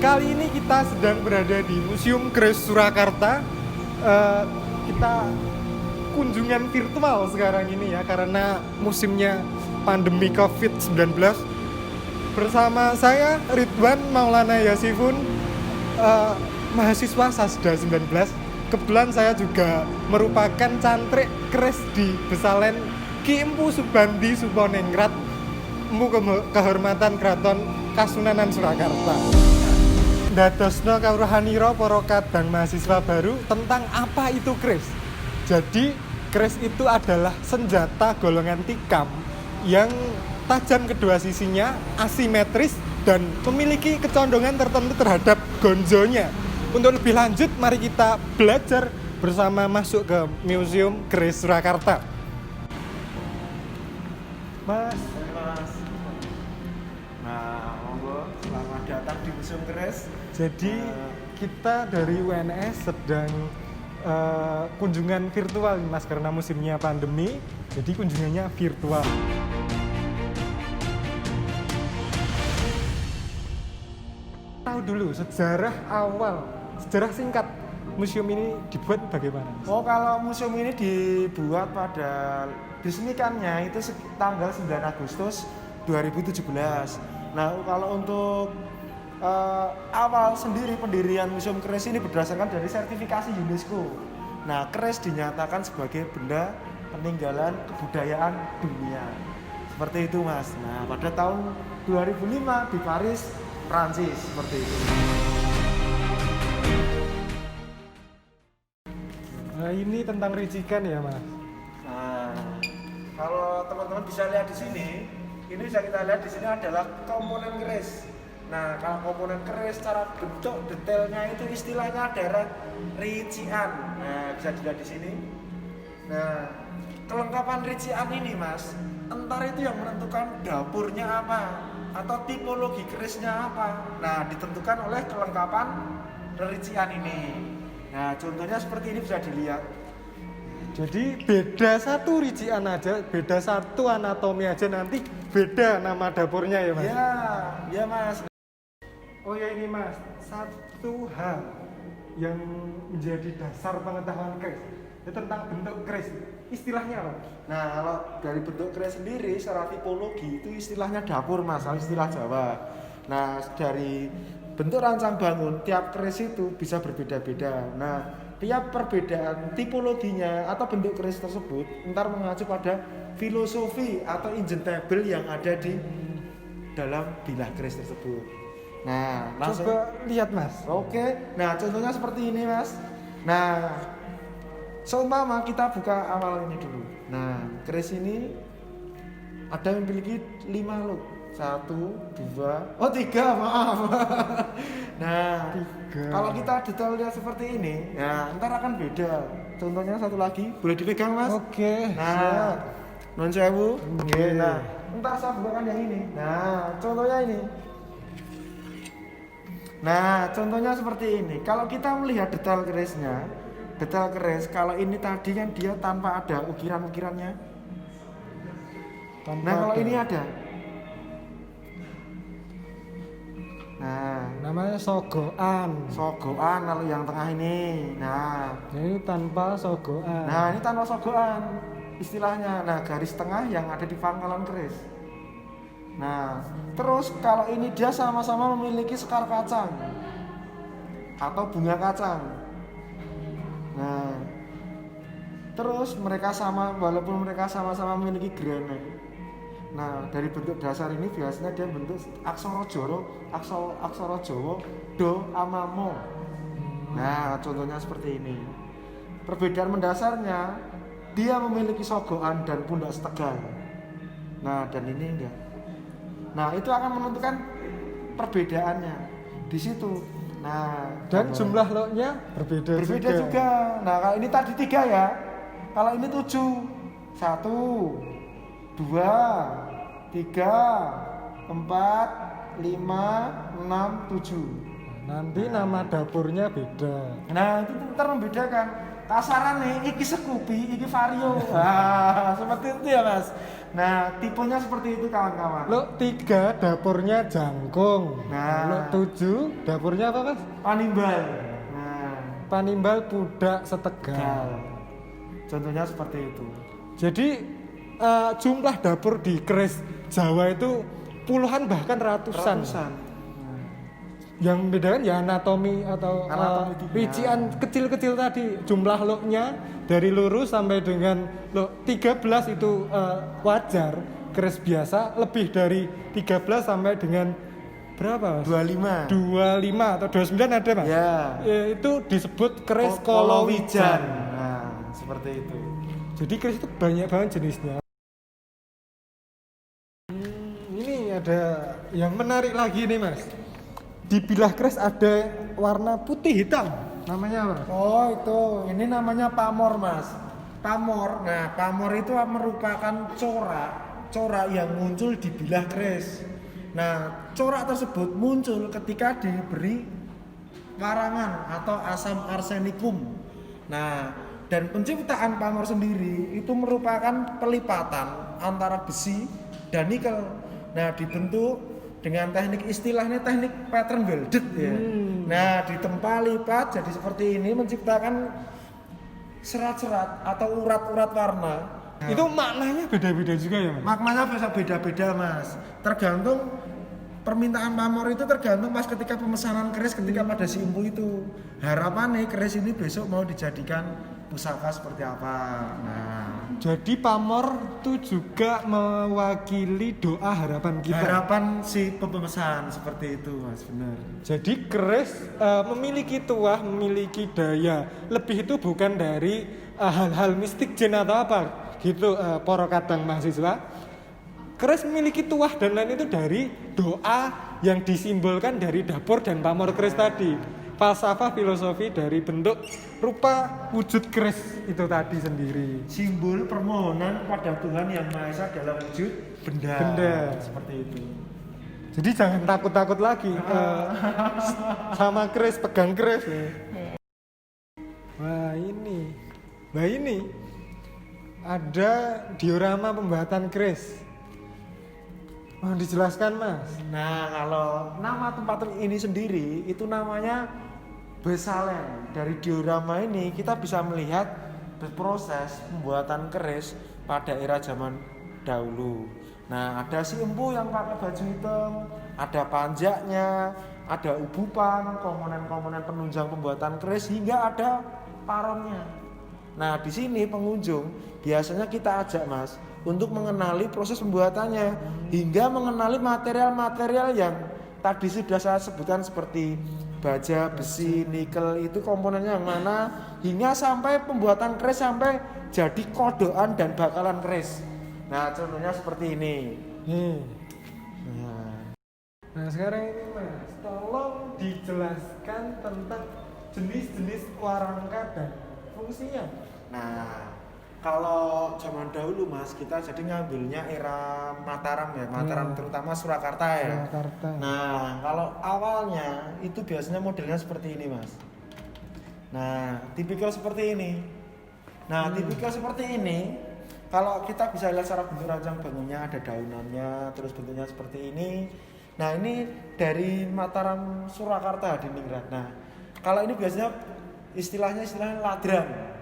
Kali ini kita sedang berada di Museum Kris Surakarta. Kita kunjungan virtual sekarang ini ya, karena musimnya pandemi COVID-19. Bersama saya Ridwan Maulana Yasifun, mahasiswa Sasda 19. Kebetulan saya juga merupakan cantrik Kris di Besalen Ki Empu Subandi Suponingrat, Empu Kehormatan Kraton Kasunanan Surakarta. Dadosno kawruhanira para kadang mahasiswa baru tentang apa itu kris. Jadi kris itu adalah senjata golongan tikam yang tajam kedua sisinya, asimetris dan memiliki kecondongan tertentu terhadap gonjonya. Untuk lebih lanjut, mari kita belajar bersama masuk ke Museum Kris Surakarta. Mas. Nah, monggo selamat datang di Museum Kris. Jadi kita dari UNS sedang kunjungan virtual nih Mas, karena musimnya pandemi, jadi kunjungannya virtual. Tahu dulu sejarah awal, sejarah singkat museum ini dibuat bagaimana? Oh, kalau museum ini dibuat pada diresmikannya itu tanggal 9 Agustus 2017. Nah, kalau untuk awal sendiri pendirian Museum Kris ini berdasarkan dari sertifikasi UNESCO. Nah, Kris dinyatakan sebagai benda peninggalan kebudayaan dunia. Seperti itu, Mas. Nah, pada tahun 2005 di Paris, Prancis, seperti itu. Nah, ini tentang ricikan ya, Mas. Nah, kalau teman-teman bisa lihat di sini, ini bisa kita lihat di sini adalah komponen kris. Nah, kalau komponen kris secara bentuk detailnya itu istilahnya adalah rician. Nah, bisa dilihat di sini. Nah, kelengkapan rician ini, Mas, entar itu yang menentukan dapurnya apa atau tipologi krisnya apa. Nah, ditentukan oleh kelengkapan rician ini. Nah, contohnya seperti ini bisa dilihat. Jadi beda satu rician aja, beda satu anatomi aja, nanti beda nama dapurnya ya, Mas? Ya Mas. Oh ya, ini Mas, satu hal yang menjadi dasar pengetahuan kris itu tentang bentuk kris. Istilahnya apa? Nah, kalau dari bentuk kris sendiri secara tipologi itu istilahnya dapur, Mas, istilah Jawa. Nah, dari bentuk rancang bangun tiap kris itu bisa berbeda-beda. Nah, tiap perbedaan tipologinya atau bentuk kris tersebut ntar mengacu pada filosofi atau engine table yang ada di dalam bilah kris tersebut. Nah, langsung coba lihat, Mas. Oke. Nah, contohnya seperti ini, Mas. Nah, seumpama kita buka awal ini dulu. Nah, kris ini ada yang memiliki 5 loop. 3, maaf. Nah, 3. Kalau kita detail lihat seperti ini, nah ntar akan beda. Contohnya satu lagi, boleh dipegang, Mas? Oke. Nah, non sewu. Oke. Nah, ntar saya bukakan yang ini. Nah, contohnya ini. Nah, contohnya seperti ini. Kalau kita melihat detail kerisnya, detail keris, kalau ini tadi kan dia tanpa ada ukiran-ukirannya. Nah, kalau ini ada. Nah, namanya sogoan. Sogoan, lalu yang tengah ini. Nah, ini tanpa sogoan. Nah, ini tanpa sogoan istilahnya. Nah, garis tengah yang ada di pangkalan keris. Nah, terus kalau ini dia sama-sama memiliki sekar kacang atau bunga kacang. Nah, terus mereka walaupun mereka sama-sama memiliki grene. Nah, dari bentuk dasar ini biasanya dia bentuk aksara Jawa do ama mo. Nah, contohnya seperti ini. Perbedaan mendasarnya dia memiliki sogoan dan pundak setegal. Nah, dan ini enggak. Nah, itu akan menentukan perbedaannya di situ. Nah, dan jumlah lotnya berbeda juga. Nah, kalau ini tadi 3 ya. Kalau ini 7. 1, 2, 3, 4, 5, 6, 7. Nanti nama dapurnya beda. Nah, itu ntar membedakan. Kasarane iki Scoopy, iki Vario. Nah, seperti itu ya Mas. Nah, tipenya seperti itu kawan-kawan. Lo 3 dapurnya jangkung. Nah. Lo 7 dapurnya apa Mas? Panimbal. Nah, Panimbal pudak setegal. contohnya seperti itu. Jadi jumlah dapur di keris Jawa itu puluhan bahkan ratusan. Yang membedakan ya anatomi atau Anatomi tipnya. rincian kecil-kecil tadi, jumlah loknya dari lurus sampai dengan lok 13 itu wajar. Keris biasa lebih dari 13 sampai dengan berapa Mas? 25. 25 atau 29 ada Mas? Ya. Itu disebut keris Kolowijan. kolowijan. Nah, seperti itu. Jadi keris itu banyak banget jenisnya. Ini ada yang menarik lagi nih Mas. Di bilah keris ada warna putih hitam. Namanya apa? Oh, itu. Ini namanya pamor, Mas. Pamor. Nah, pamor itu merupakan corak yang muncul di bilah keris. Nah, corak tersebut muncul ketika diberi warangan atau asam arsenikum. Nah, dan penciptaan pamor sendiri itu merupakan pelipatan antara besi dan nikel. Nah, dibentuk dengan teknik istilahnya teknik pattern welded ya. Nah, ditempa lipat jadi seperti ini menciptakan serat-serat atau urat-urat warna. Nah, itu maknanya beda-beda juga ya Mas? maknanya bisa beda-beda Mas. Tergantung permintaan pamor itu tergantung pas ketika pemesanan keris ketika pada si empu itu. Harapannya keris ini besok mau dijadikan pusaka seperti apa. Nah, jadi pamor itu juga mewakili doa harapan kita. harapan si pemesan seperti itu Mas, benar. Jadi keris memiliki tuah, memiliki daya. Lebih itu bukan dari hal-hal mistik jin atau apa gitu para kadang mahasiswa. Keris memiliki tuah dan lain itu dari doa yang disimbolkan dari dapur dan pamor keris tadi. Falsafah filosofi dari bentuk rupa wujud keris itu tadi sendiri. Simbol permohonan kepada Tuhan Yang Maha Esa dalam wujud benda. Seperti itu. Jadi jangan takut-takut lagi sama keris, pegang keris. Wah ini ada diorama pembuatan keris. Mau dijelaskan Mas? Nah, kalau nama tempat ini sendiri itu namanya Besalen. Dari diorama ini kita bisa melihat proses pembuatan keris pada era zaman dahulu. Nah, ada si empu yang pakai baju hitam, ada panjaknya, ada ubupan, komponen-komponen penunjang pembuatan keris hingga ada paronnya. Nah, di sini pengunjung biasanya kita ajak Mas untuk mengenali proses pembuatannya hingga mengenali material-material yang tadi sudah saya sebutkan seperti baja, besi, nikel itu komponennya yang mana hingga sampai pembuatan keris sampai jadi kodokan dan bakalan keris. Nah, contohnya seperti ini. Nah sekarang ini Mas, tolong dijelaskan tentang jenis-jenis warangka dan fungsinya. Nah, kalau zaman dahulu Mas, kita jadi ngambilnya era Mataram ya, Mataram terutama Surakarta ya. Surakarta. Nah, kalau awalnya itu biasanya modelnya seperti ini Mas. Nah, tipikal seperti ini. Nah, tipikal seperti ini, kalau kita bisa lihat secara bentuk ranjang bangunnya ada daunannya, terus bentuknya seperti ini. Nah, ini dari Mataram Surakarta di Ningrat. Nah, kalau ini biasanya istilahnya ladrang.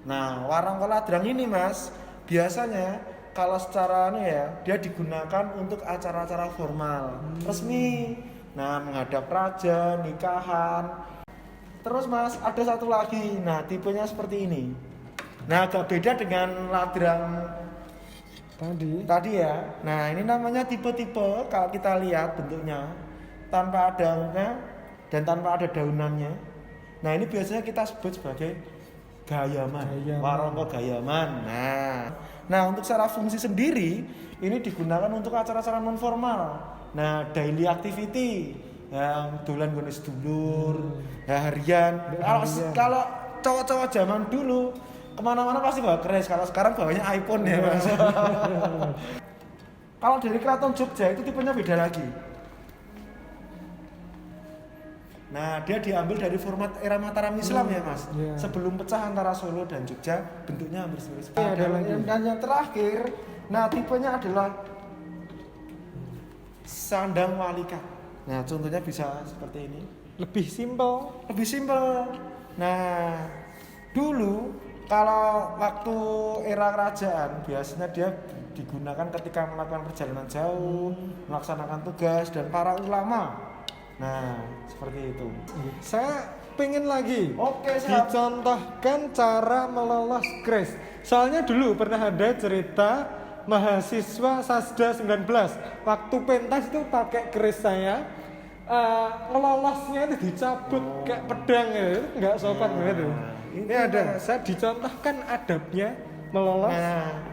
Nah, warangka ladrang ini Mas, biasanya kalau secara dia digunakan untuk acara-acara formal, resmi. Nah, menghadap raja, nikahan. Terus Mas, ada satu lagi. Nah, tipenya seperti ini. Nah, agak beda dengan ladrang tadi ya. Nah, ini namanya tipe-tipe kalau kita lihat bentuknya tanpa ada daunnya dan tanpa ada daunannya. Nah, ini biasanya kita sebut sebagai gayaman. Warangka gayaman. Nah, untuk secara fungsi sendiri ini digunakan untuk acara-acara non formal. Nah, daily activity yang dolan gone sedulur, harian. Kalau cowok-cowok zaman dulu kemana-mana pasti bawa keris. Kalau sekarang bawanya iPhone ya Mas. Kalau dari Keraton Jogja itu tipenya beda lagi. Nah, dia diambil dari format era Mataram Islam ya Mas. Iya. Sebelum pecah antara Solo dan Jogja, bentuknya hampir seperti itu. Iya, ada lagi. Dan yang terakhir, nah tipenya adalah sandang walikat. Nah, contohnya bisa seperti ini. Lebih simpel. Lebih simpel. Nah, dulu kalau waktu era kerajaan biasanya dia digunakan ketika melakukan perjalanan jauh, melaksanakan tugas dan para ulama. Nah, seperti itu. Saya pengen lagi Oke, siap. dicontohkan cara melolos kris. Soalnya dulu pernah ada cerita mahasiswa Sasda 19 waktu pentas itu pakai kris saya, ngelolosnya itu dicabut kayak pedang ya, nggak sopan gitu. Ini ada, saya dicontohkan adabnya melolos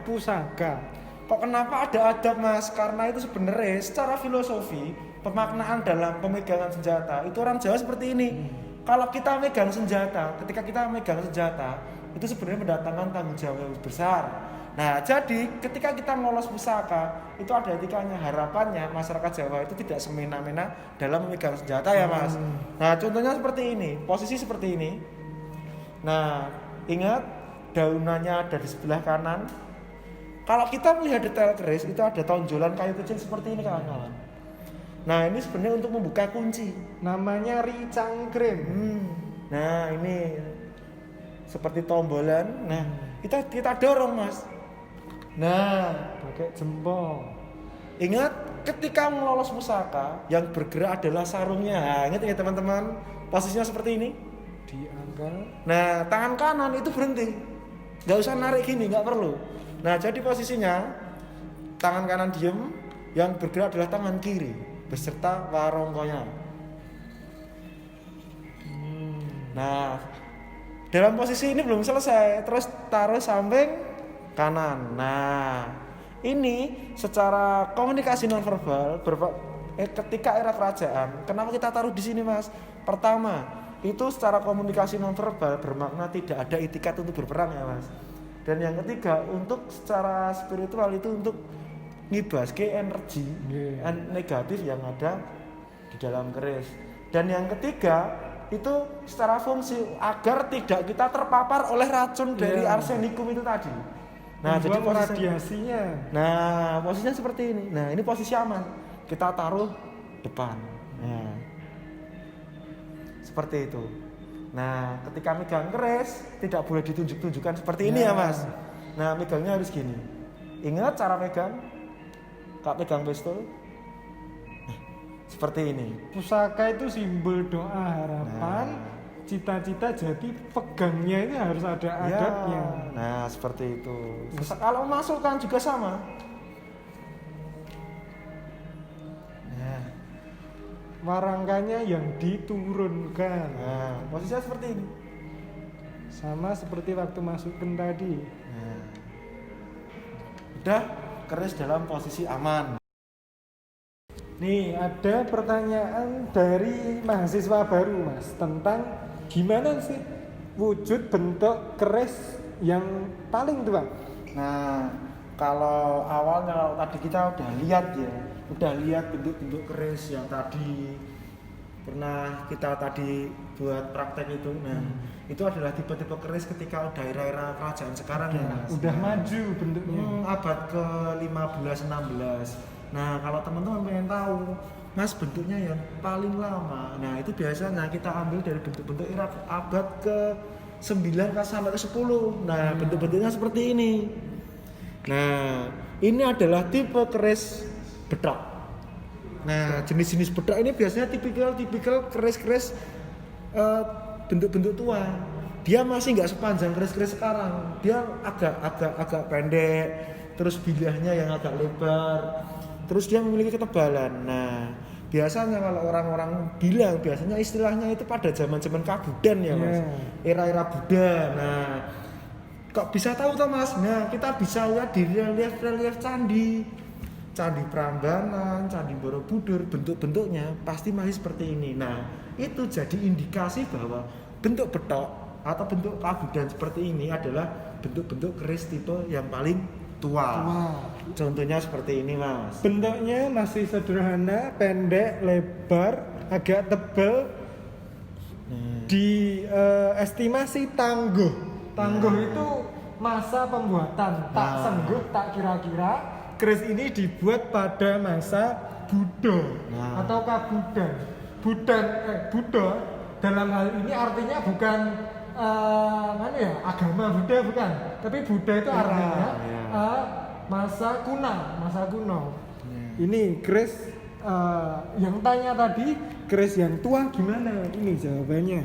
pusaka. Kok kenapa ada adab Mas? Karena itu sebenarnya secara filosofi pemaknaan dalam pemegangan senjata itu orang Jawa seperti ini. Kalau kita megang senjata, ketika kita megang senjata itu sebenarnya mendatangkan tanggung jawab yang besar. Nah, jadi ketika kita melolos pusaka itu ada etikanya. Harapannya masyarakat Jawa itu tidak semena-mena dalam memegang senjata ya Mas. Nah, contohnya seperti ini, posisi seperti ini. Nah, ingat daunannya ada di sebelah kanan. Kalau kita melihat detail keris itu ada tonjolan kayu kecil seperti ini kawan-kawan. Nah, ini sebenarnya untuk membuka kunci. Namanya ricangkrim. Nah, ini seperti tombolan. Nah, kita dorong Mas. Nah, Pakai jempol. ingat ketika melolos pusaka yang bergerak adalah sarungnya. Nah, ingat ya teman-teman, posisinya seperti ini. Diangkat. Nah, tangan kanan itu berhenti. Nggak usah narik gini, nggak perlu. Nah, jadi posisinya tangan kanan diem, yang bergerak adalah tangan kiri beserta warongkonya. Nah, dalam posisi ini belum selesai, terus taruh samping kanan. Nah, ini secara komunikasi nonverbal ketika era kerajaan, kenapa kita taruh di sini Mas? Pertama, itu secara komunikasi nonverbal bermakna tidak ada itikat untuk berperang ya Mas. Dan yang ketiga, untuk secara spiritual itu untuk ngibaske energi negatif yang ada di dalam keris. Dan yang ketiga, itu secara fungsi agar tidak kita terpapar oleh racun dari arsenikum itu tadi. Nah, jadi radiasinya. Nah, posisinya seperti ini. Nah, ini posisi aman. Kita taruh depan. Nah, seperti itu. Nah, ketika megang keris tidak boleh ditunjuk-tunjukkan seperti ini ya Mas. Nah, megangnya harus gini. Ingat cara megang? Kak pegang pistol. Nah, seperti ini. Pusaka itu simbol doa harapan, cita-cita, jadi pegangnya ini harus ada adabnya. Nah, seperti itu. Kalau masukkan juga sama. Warangkanya yang diturunkan. Nah, posisinya seperti ini. Sama seperti waktu masukin tadi. Nah, udah keris dalam posisi aman. Nih, ada pertanyaan dari mahasiswa baru Mas tentang gimana sih wujud bentuk keris yang paling tua. Nah, kalau awalnya kalau tadi kita udah lihat bentuk-bentuk keris yang tadi pernah kita tadi buat praktek itu. Nah, itu adalah tipe-tipe keris ketika udah era-era kerajaan sekarang ya Mas. Udah maju bentuknya. Abad ke-15 16. Nah, kalau teman-teman pengen tahu Mas bentuknya yang paling lama, nah itu biasanya kita ambil dari bentuk-bentuk era abad ke-9 sampai ke-10. Nah, bentuk-bentuknya seperti ini. Nah, ini adalah tipe keris bedok. Nah, jenis-jenis bedok ini biasanya tipikal keris-keris bentuk-bentuk tua. Dia masih nggak sepanjang keris-keris sekarang. Dia agak pendek, terus bilahnya yang agak lebar. Terus dia memiliki ketebalan. Nah, biasanya kalau orang-orang bilang biasanya istilahnya itu pada zaman-zaman Kabudan ya Mas. Era-era Buddha. Nah, kok bisa tahu toh Mas? Nah, kita bisa lihat di relief candi Prambanan, Candi Borobudur, bentuk-bentuknya pasti masih seperti ini. Nah, itu jadi indikasi bahwa bentuk betok atau bentuk Kabudan seperti ini adalah bentuk-bentuk keris tipe yang paling tua. Contohnya seperti ini Mas. Bentuknya masih sederhana, pendek, lebar, agak tebal, Di estimasi tangguh itu masa pembuatan, tak sengguh, tak kira-kira keris ini dibuat pada masa Buddha atau Buddha dalam hal ini artinya bukan agama Buddha bukan, tapi Buddha itu artinya masa kuno. Ini keris yang tanya tadi, keris yang tua gimana? Ini jawabannya.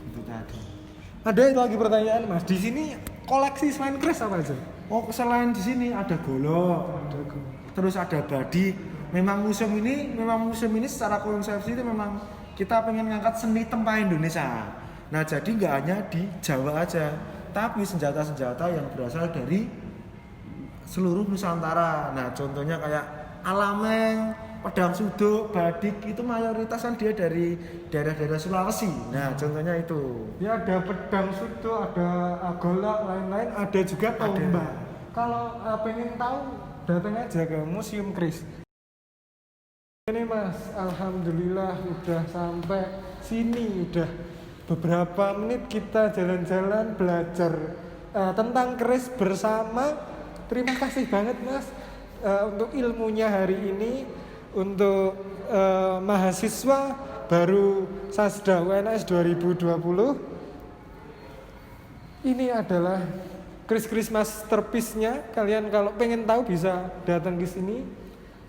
Itu tadi. Ada lagi pertanyaan Mas. Di sini koleksi selain keris apa aja? Oh, selain di sini ada golok, terus ada badi. Memang museum ini secara konsepsi itu memang kita pengen ngangkat seni tempah Indonesia. Nah, jadi nggak hanya di Jawa aja, tapi senjata-senjata yang berasal dari seluruh Nusantara. Nah, contohnya kayak alameng, pedang suduk, badik itu mayoritas kan dia dari daerah-daerah Sulawesi. Nah, contohnya itu. Ya ada pedang suduk, ada golok, lain-lain, ada juga tombak. Kalau pengen tahu, datang aja ke Museum Keris. Ini Mas, alhamdulillah udah sampai sini, udah beberapa menit kita jalan-jalan belajar tentang keris bersama. Terima kasih banget Mas untuk ilmunya hari ini. Untuk mahasiswa baru Sasda UNS 2020, ini adalah keris-keris masterpiece-nya. Kalian kalau pengen tahu bisa datang ke sini.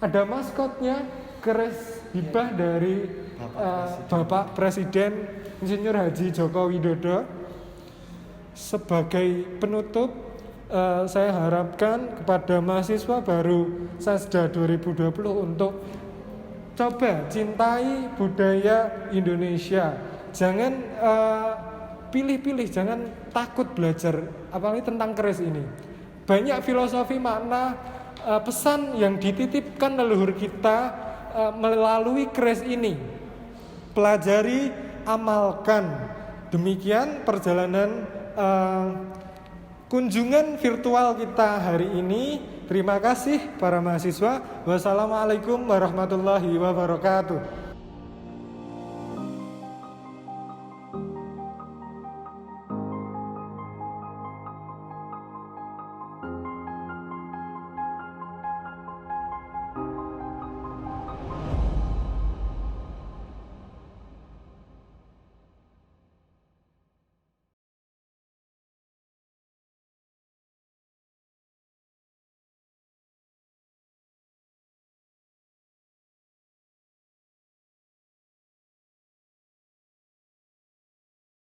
Ada maskotnya, keris hibah dari Bapak Presiden Insinyur Haji Joko Widodo. Sebagai penutup, saya harapkan kepada mahasiswa baru Sasda 2020 untuk coba cintai budaya Indonesia. Jangan pilih-pilih, jangan takut belajar apalagi tentang keris ini. Banyak filosofi makna pesan yang dititipkan leluhur kita melalui keris ini. Pelajari, amalkan. Demikian perjalanan kunjungan virtual kita hari ini. Terima kasih para mahasiswa. Wassalamualaikum warahmatullahi wabarakatuh.